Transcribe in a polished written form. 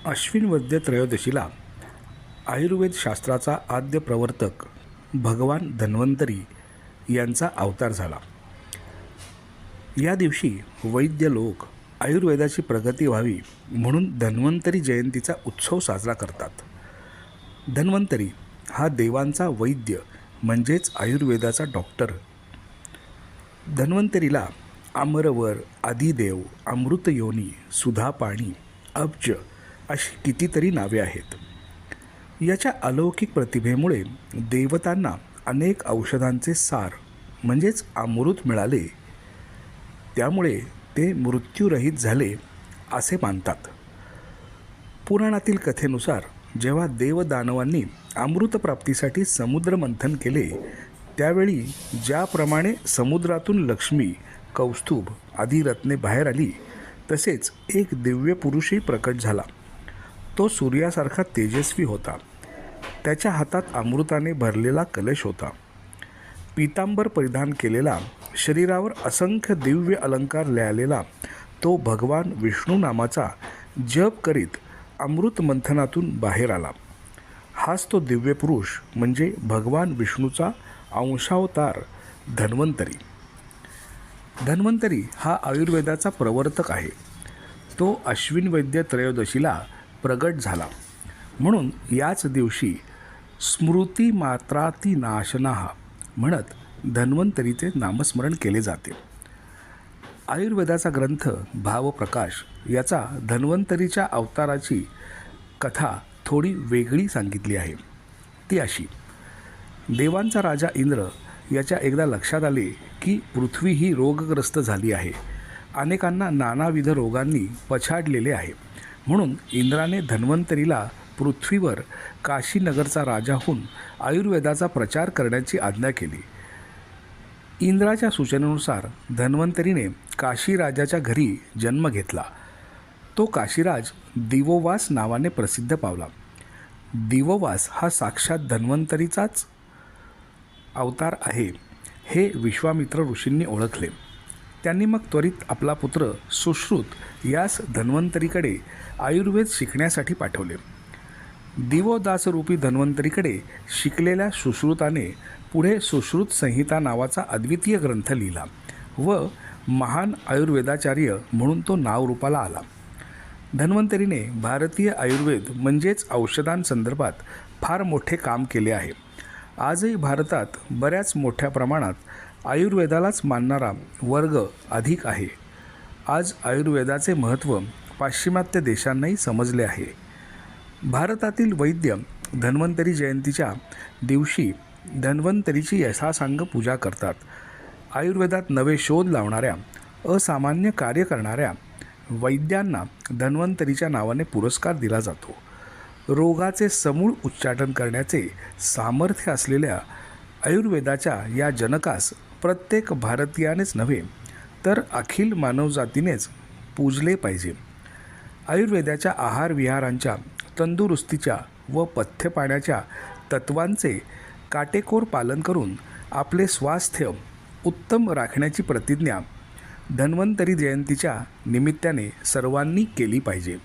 अश्विन वद्य त्रयोदशीला आयुर्वेद शास्त्राचा आद्य प्रवर्तक भगवान धन्वंतरी यांचा अवतार झाला. या दिवशी वैद्य लोक आयुर्वेदाची प्रगती व्हावी म्हणून धन्वंतरी जयंतीचा उत्सव साजरा करतात. धन्वंतरी हा देवांचा वैद्य म्हणजेच आयुर्वेदाचा डॉक्टर. धन्वंतरीला अमरवर, आदिदेव, अमृतयोनी, सुधापाणी, अब्ज अशी कितीतरी नावे आहेत. याच्या अलौकिक प्रतिभेमुळे देवतांना अनेक औषधांचे सार म्हणजेच अमृत मिळाले. त्यामुळे ते मृत्यूरहित झाले असे मानतात. पुराणातील कथेनुसार जेव्हा देवदानवांनी अमृतप्राप्तीसाठी समुद्रमंथन केले त्यावेळी ज्याप्रमाणे समुद्रातून लक्ष्मी, कौस्तुभ आदी रत्ने बाहेर आली तसेच एक दिव्य पुरुषही प्रकट झाला. तो सूर्यासारखा तेजस्वी होता. त्याच्या हातात अमृताने भरलेला कलश होता. पीतांबर परिधान केलेला, शरीरावर असंख्य दिव्य अलंकार लिहिलेला तो भगवान विष्णू नामाचा जप करीत अमृत मंथनातून बाहेर आला. हाच तो दिव्य पुरुष म्हणजे भगवान विष्णूचा अंशावतार धन्वंतरी. धन्वंतरी हा आयुर्वेदाचा प्रवर्तक आहे. तो अश्विन वद्य त्रयोदशीला प्रगट झाला म्हणून याच दिवशी स्मृतिमात्रातिनाशनाः म्हणत धन्वंतरीचे नामस्मरण केले जाते. आयुर्वेदाचा ग्रंथ भावप्रकाश याचा धन्वंतरीच्या अवताराची कथा थोडी वेगळी सांगितली आहे. ती अशी: देवांचा राजा इंद्र याच्या एकदा लक्षात आले की पृथ्वी ही रोगग्रस्त झाली आहे. अनेकांना नानाविध रोगांनी पछाडलेले आहे. म्हणून इंद्राने धन्वंतरीला पृथ्वीवर काशीनगरचा राजा होऊन आयुर्वेदाचा प्रचार करण्याची आज्ञा केली. इंद्राच्या सूचनेनुसार धन्वंतरीने काशीराजाच्या घरी जन्म घेतला. तो काशीराज दिवोवास नावाने प्रसिद्ध पावला. दिवोवास हा साक्षात धन्वंतरीचाच अवतार आहे हे विश्वामित्र ऋषींनी ओळखले. त्यांनी मग त्वरित आपला पुत्र सुश्रुत यास धन्वंतरीकडे आयुर्वेद शिकण्यासाठी पाठवले. दिवोदासरूपी धन्वंतरीकडे शिकलेल्या सुश्रुताने पुढे सुश्रुत संहिता नावाचा अद्वितीय ग्रंथ लिहिला व महान आयुर्वेदाचार्य म्हणून तो नावरूपाला आला. धन्वंतरीने भारतीय आयुर्वेद म्हणजेच औषधांसंदर्भात फार मोठे काम केले आहे. आजही भारतात बऱ्याच मोठ्या प्रमाणात आयुर्वेदालाच मानणारा वर्ग अधिक आहे. आज आयुर्वेदाचे महत्त्व पाश्चिमात्य देशांनाही समजले आहे. भारतातील वैद्य धन्वंतरी जयंतीच्या दिवशी धन्वंतरीची यथासांग पूजा करतात. आयुर्वेदात नवे शोध लावणाऱ्या, असामान्य कार्य करणाऱ्या वैद्यांना धन्वंतरीच्या नावाने पुरस्कार दिला जातो. रोगाचे समूळ उच्चाटन करण्याचे सामर्थ्य असलेल्या आयुर्वेदाच्या या जनकास प्रत्येक भारतीयानेच नव्हे तर अखिल मानवजातीनेच पूजले पाहिजे. आयुर्वेदाच्या आहारविहारांच्या, तंदुरुस्तीच्या व पथ्यपाण्याच्या तत्वांचे काटेकोर पालन करून आपले स्वास्थ्य उत्तम राखण्याची प्रतिज्ञा धन्वंतरी जयंतीच्या निमित्ताने सर्वांनी केली पाहिजे.